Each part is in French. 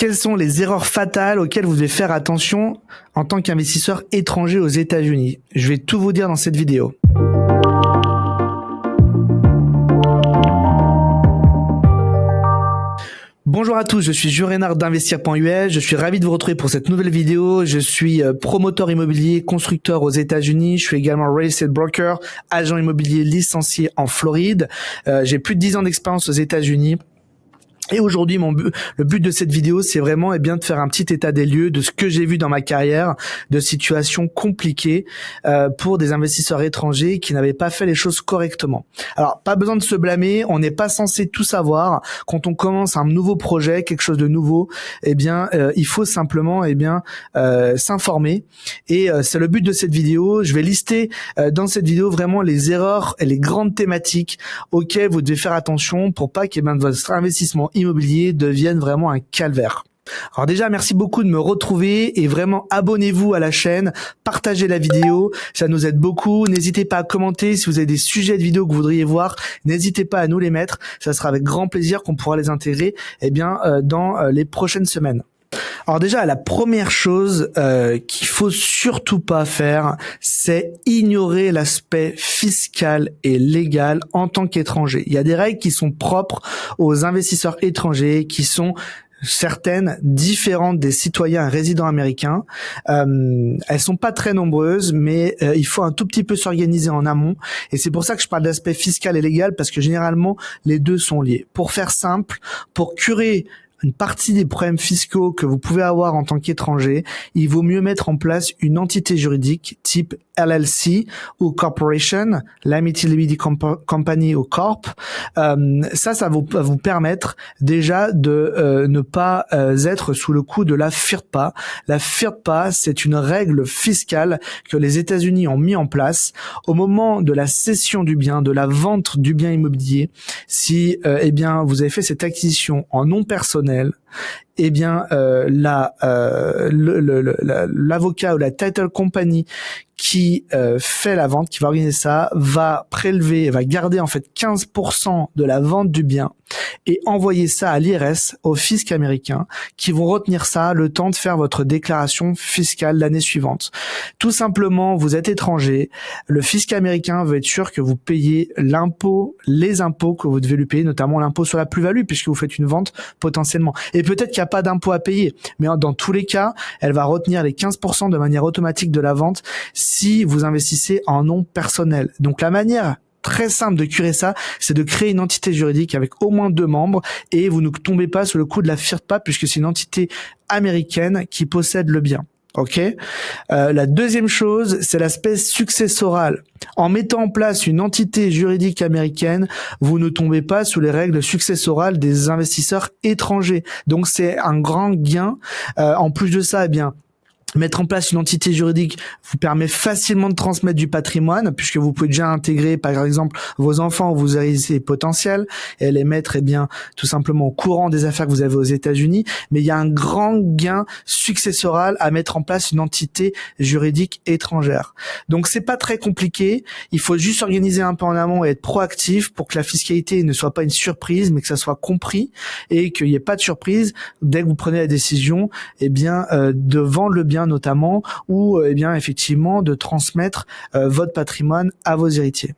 quelles sont les erreurs fatales auxquelles vous devez faire attention en tant qu'investisseur étranger aux États-Unis? Je vais tout vous dire dans cette vidéo. Bonjour à tous, je suis Jules Reynard d'Investir.us, je suis ravi de vous retrouver pour cette nouvelle vidéo. Je suis promoteur immobilier, constructeur aux États-Unis, je suis également real estate broker, agent immobilier licencié en Floride. J'ai plus de 10 ans d'expérience aux États-Unis. Et aujourd'hui, le but de cette vidéo, c'est vraiment de faire un petit état des lieux de ce que j'ai vu dans ma carrière, de situations compliquées pour des investisseurs étrangers qui n'avaient pas fait les choses correctement. Alors, pas besoin de se blâmer, on n'est pas censé tout savoir. Quand on commence un nouveau projet, quelque chose de nouveau, il faut simplement s'informer. Et c'est le but de cette vidéo. Je vais lister dans cette vidéo vraiment les erreurs et les grandes thématiques auxquelles vous devez faire attention pour pas que votre investissement immobilier devienne vraiment un calvaire. Alors déjà, merci beaucoup de me retrouver et vraiment abonnez-vous à la chaîne, partagez la vidéo, ça nous aide beaucoup. N'hésitez pas à commenter si vous avez des sujets de vidéos que vous voudriez voir, n'hésitez pas à nous les mettre, ça sera avec grand plaisir qu'on pourra les intégrer dans les prochaines semaines. Alors déjà, la première chose qu'il faut surtout pas faire, c'est ignorer l'aspect fiscal et légal en tant qu'étranger. Il y a des règles qui sont propres aux investisseurs étrangers, qui sont certaines différentes des citoyens résidents américains. Elles sont pas très nombreuses, mais il faut un tout petit peu s'organiser en amont. Et c'est pour ça que je parle d'aspect fiscal et légal, parce que généralement, les deux sont liés. Pour faire simple, pour curer une partie des problèmes fiscaux que vous pouvez avoir en tant qu'étranger, il vaut mieux mettre en place une entité juridique type LLC ou Corporation, Limited Liability Company ou Corp. Ça va vous permettre déjà de ne pas être sous le coup de la FIRPA. La FIRPA, c'est une règle fiscale que les États-Unis ont mis en place au moment de la cession du bien, de la vente du bien immobilier. Si vous avez fait cette acquisition en nom personnel, l'avocat ou la title company qui fait la vente, qui va organiser ça, va garder en fait 15% de la vente du bien et envoyer ça à l'IRS, au fisc américain, qui vont retenir ça le temps de faire votre déclaration fiscale l'année suivante. Tout simplement, vous êtes étranger, le fisc américain veut être sûr que vous payez les impôts que vous devez lui payer, notamment l'impôt sur la plus-value, puisque vous faites une vente potentiellement. Et peut-être qu'il n'y a pas d'impôt à payer, mais dans tous les cas, elle va retenir les 15% de manière automatique de la vente si vous investissez en nom personnel. Donc la manière très simple de curer ça, c'est de créer une entité juridique avec au moins 2 membres et vous ne tombez pas sous le coup de la FIRPA puisque c'est une entité américaine qui possède le bien. Ok. La deuxième chose, c'est l'aspect successoral. En mettant en place une entité juridique américaine, vous ne tombez pas sous les règles successorales des investisseurs étrangers. Donc c'est un grand gain. En plus de ça, mettre en place une entité juridique vous permet facilement de transmettre du patrimoine puisque vous pouvez déjà intégrer par exemple vos enfants ou vos héritiers potentiels et les mettre tout simplement au courant des affaires que vous avez aux États-Unis. Mais il y a un grand gain successoral à mettre en place une entité juridique étrangère. Donc c'est pas très compliqué, il faut juste s'organiser un peu en amont et être proactif pour que la fiscalité ne soit pas une surprise mais que ça soit compris et qu'il n'y ait pas de surprise dès que vous prenez la décision de vendre le bien notamment ou effectivement de transmettre votre patrimoine à vos héritiers.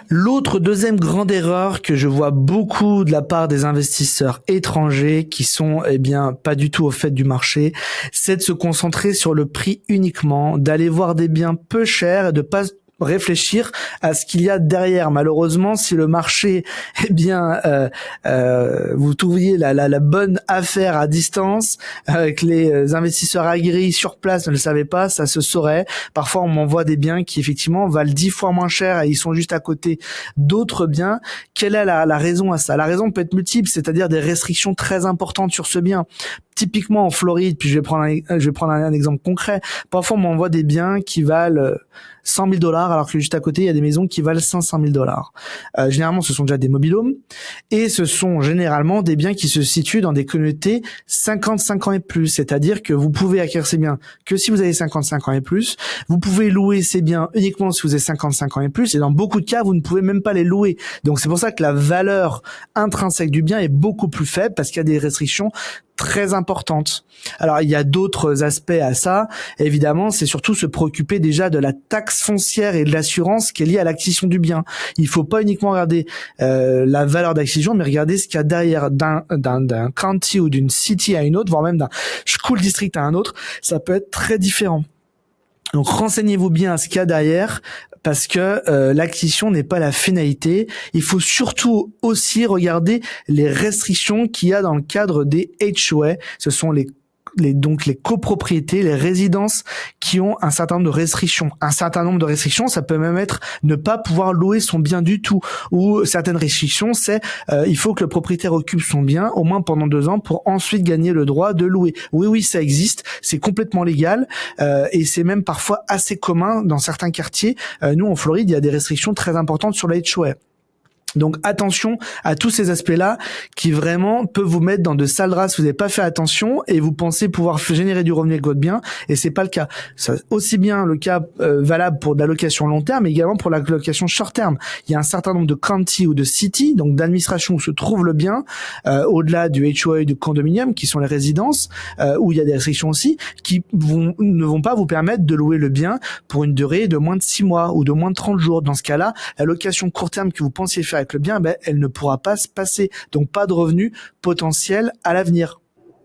L'autre deuxième grande erreur que je vois beaucoup de la part des investisseurs étrangers qui sont pas du tout au fait du marché, c'est de se concentrer sur le prix uniquement, d'aller voir des biens peu chers et de pas réfléchir à ce qu'il y a derrière. Malheureusement, si le marché, vous trouviez la bonne affaire à distance, que les investisseurs aguerris sur place ne le savaient pas, ça se saurait. Parfois, on m'envoie des biens qui effectivement valent 10 fois moins cher et ils sont juste à côté d'autres biens. Quelle est la raison à ça? La raison peut être multiple, c'est-à-dire des restrictions très importantes sur ce bien. Typiquement en Floride, puis je vais prendre un exemple concret. Parfois, on m'envoie des biens qui valent 100 000 $, alors que juste à côté, il y a des maisons qui valent 500 000 $. Généralement, ce sont déjà des mobil-homes et ce sont généralement des biens qui se situent dans des communautés 55 ans et plus. C'est-à-dire que vous pouvez acquérir ces biens que si vous avez 55 ans et plus. Vous pouvez louer ces biens uniquement si vous avez 55 ans et plus. Et dans beaucoup de cas, vous ne pouvez même pas les louer. Donc, c'est pour ça que la valeur intrinsèque du bien est beaucoup plus faible parce qu'il y a des restrictions très importante. Alors, il y a d'autres aspects à ça. Évidemment, c'est surtout se préoccuper déjà de la taxe foncière et de l'assurance qui est liée à l'acquisition du bien. Il faut pas uniquement regarder la valeur d'acquisition, mais regarder ce qu'il y a derrière d'un county ou d'une city à une autre, voire même d'un school district à un autre. Ça peut être très différent. Donc, renseignez-vous bien à ce qu'il y a derrière, parce que l'acquisition n'est pas la finalité. Il faut surtout aussi regarder les restrictions qu'il y a dans le cadre des HOA. Ce sont donc les copropriétés, les résidences qui ont un certain nombre de restrictions. Un certain nombre de restrictions, ça peut même être ne pas pouvoir louer son bien du tout. Ou certaines restrictions, c'est il faut que le propriétaire occupe son bien au moins pendant 2 ans pour ensuite gagner le droit de louer. Oui, ça existe, c'est complètement légal et c'est même parfois assez commun dans certains quartiers. Nous, en Floride, il y a des restrictions très importantes sur la HOA. Donc attention à tous ces aspects-là qui vraiment peuvent vous mettre dans de sales draps si vous n'avez pas fait attention et vous pensez pouvoir générer du revenu avec votre bien et c'est pas le cas. C'est aussi bien le cas valable pour de la location long terme mais également pour la location short terme. Il y a un certain nombre de county ou de city, donc d'administration où se trouve le bien, au-delà du HOA et du condominium qui sont les résidences, où il y a des restrictions aussi qui ne vont pas vous permettre de louer le bien pour une durée de moins de 6 mois ou de moins de 30 jours. Dans ce cas-là, la location court terme que vous pensiez faire avec le bien, elle ne pourra pas se passer. Donc pas de revenus potentiels à l'avenir.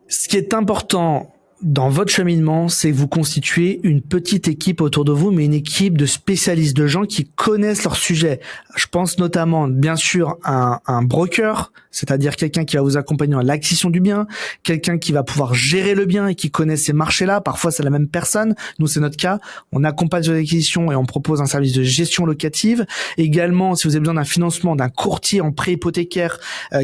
Ce qui est important dans votre cheminement, c'est que vous constituez une petite équipe autour de vous, mais une équipe de spécialistes, de gens qui connaissent leur sujet. Je pense notamment, bien sûr, à un broker, c'est-à-dire quelqu'un qui va vous accompagner dans l'acquisition du bien, quelqu'un qui va pouvoir gérer le bien et qui connaît ces marchés-là. Parfois, c'est la même personne. Nous, c'est notre cas. On accompagne sur l'acquisition et on propose un service de gestion locative. Également, si vous avez besoin d'un financement, d'un courtier en prêt hypothécaire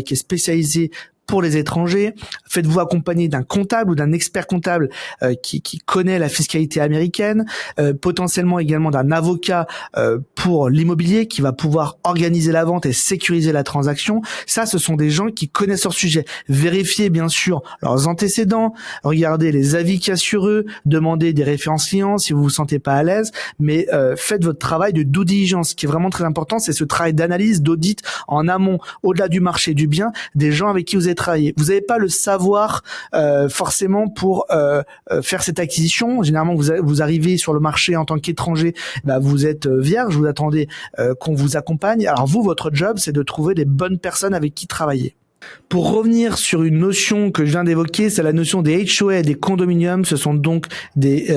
qui est spécialisé pour les étrangers, faites-vous accompagner d'un comptable ou d'un expert comptable qui connaît la fiscalité américaine, potentiellement également d'un avocat pour l'immobilier qui va pouvoir organiser la vente et sécuriser la transaction. Ça, ce sont des gens qui connaissent leur sujet. Vérifiez bien sûr leurs antécédents, regardez les avis qu'il y a sur eux, demandez des références clients si vous vous sentez pas à l'aise, mais faites votre travail de due diligence. Ce qui est vraiment très important, c'est ce travail d'analyse, d'audit en amont, au-delà du marché du bien, des gens avec qui vous êtes travailler. Vous n'avez pas le savoir forcément pour faire cette acquisition. Généralement, vous arrivez sur le marché en tant qu'étranger, vous êtes vierge, vous attendez qu'on vous accompagne. Alors vous, votre job, c'est de trouver les bonnes personnes avec qui travailler. Pour revenir sur une notion que je viens d'évoquer, c'est la notion des HOA et des condominiums. Ce sont donc des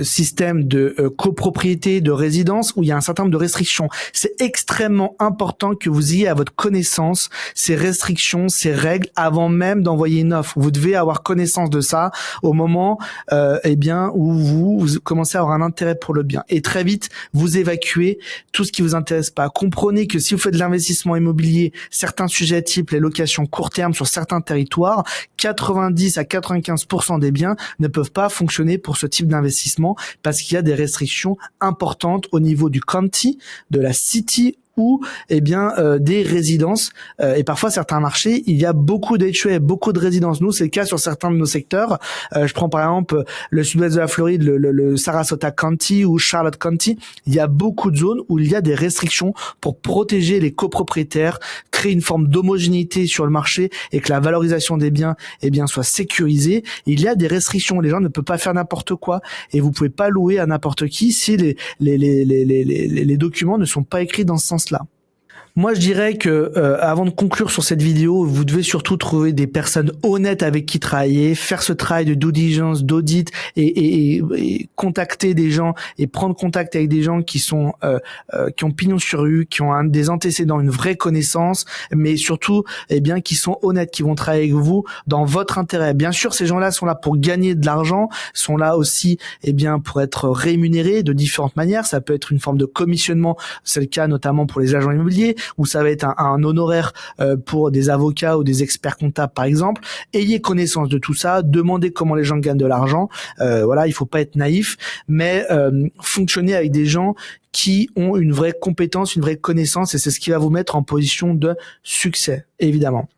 systèmes de copropriété, de résidence où il y a un certain nombre de restrictions. C'est extrêmement important que vous ayez à votre connaissance ces restrictions, ces règles avant même d'envoyer une offre. Vous devez avoir connaissance de ça au moment où vous commencez à avoir un intérêt pour le bien. Et très vite, vous évacuez tout ce qui vous intéresse pas. Comprenez que si vous faites de l'investissement immobilier, certains sujets type les locations court terme sur certains territoires, 90 à 95% des biens ne peuvent pas fonctionner pour ce type d'investissement parce qu'il y a des restrictions importantes au niveau du county, de la city ou des résidences et parfois certains marchés il y a beaucoup d'HOA, beaucoup de résidences. Nous c'est le cas sur certains de nos secteurs. Je prends par exemple le sud-ouest de la Floride, le Sarasota County ou Charlotte County. Il y a beaucoup de zones où il y a des restrictions pour protéger les copropriétaires, créer une forme d'homogénéité sur le marché et que la valorisation des biens soit sécurisée. Il y a des restrictions, les gens ne peuvent pas faire n'importe quoi et vous pouvez pas louer à n'importe qui si les documents ne sont pas écrits dans ce sens là. Moi, je dirais que avant de conclure sur cette vidéo, vous devez surtout trouver des personnes honnêtes avec qui travailler, faire ce travail de due diligence, d'audit et contacter des gens et prendre contact avec des gens qui sont qui ont pignon sur rue, qui ont des antécédents, une vraie connaissance, mais surtout qui sont honnêtes, qui vont travailler avec vous dans votre intérêt. Bien sûr, ces gens-là sont là pour gagner de l'argent, sont là aussi pour être rémunérés de différentes manières. Ça peut être une forme de commissionnement, c'est le cas notamment pour les agents immobiliers, où ça va être un honoraire pour des avocats ou des experts comptables par exemple. Ayez connaissance de tout ça, demandez comment les gens gagnent de l'argent. Il faut pas être naïf, mais fonctionnez avec des gens qui ont une vraie compétence, une vraie connaissance, et c'est ce qui va vous mettre en position de succès, évidemment.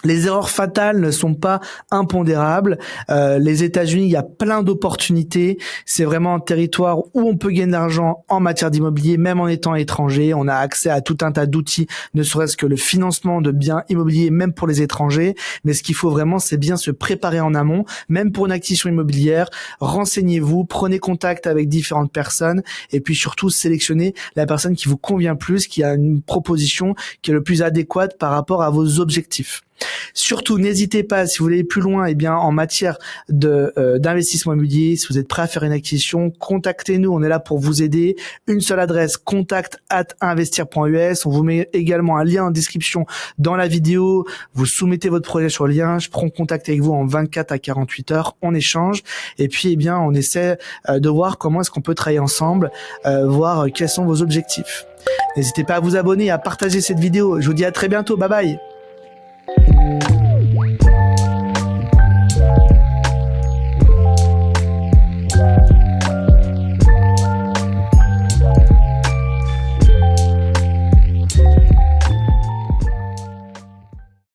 Les erreurs fatales ne sont pas impondérables. Les États-Unis, il y a plein d'opportunités. C'est vraiment un territoire où on peut gagner de l'argent en matière d'immobilier, même en étant étranger. On a accès à tout un tas d'outils, ne serait-ce que le financement de biens immobiliers, même pour les étrangers. Mais ce qu'il faut vraiment, c'est bien se préparer en amont, même pour une acquisition immobilière. Renseignez-vous, prenez contact avec différentes personnes et puis surtout sélectionnez la personne qui vous convient plus, qui a une proposition qui est le plus adéquate par rapport à vos objectifs. Surtout, n'hésitez pas, si vous voulez aller plus loin, eh bien, en matière de d'investissement immobilier, si vous êtes prêt à faire une acquisition, contactez-nous, on est là pour vous aider. Une seule adresse, contact@investir.us. On vous met également un lien en description dans la vidéo. Vous soumettez votre projet sur le lien, je prends contact avec vous en 24 à 48 heures, on échange et puis, eh bien, on essaie de voir comment est-ce qu'on peut travailler ensemble, voir quels sont vos objectifs. N'hésitez pas à vous abonner, à partager cette vidéo. Je vous dis à très bientôt, bye bye.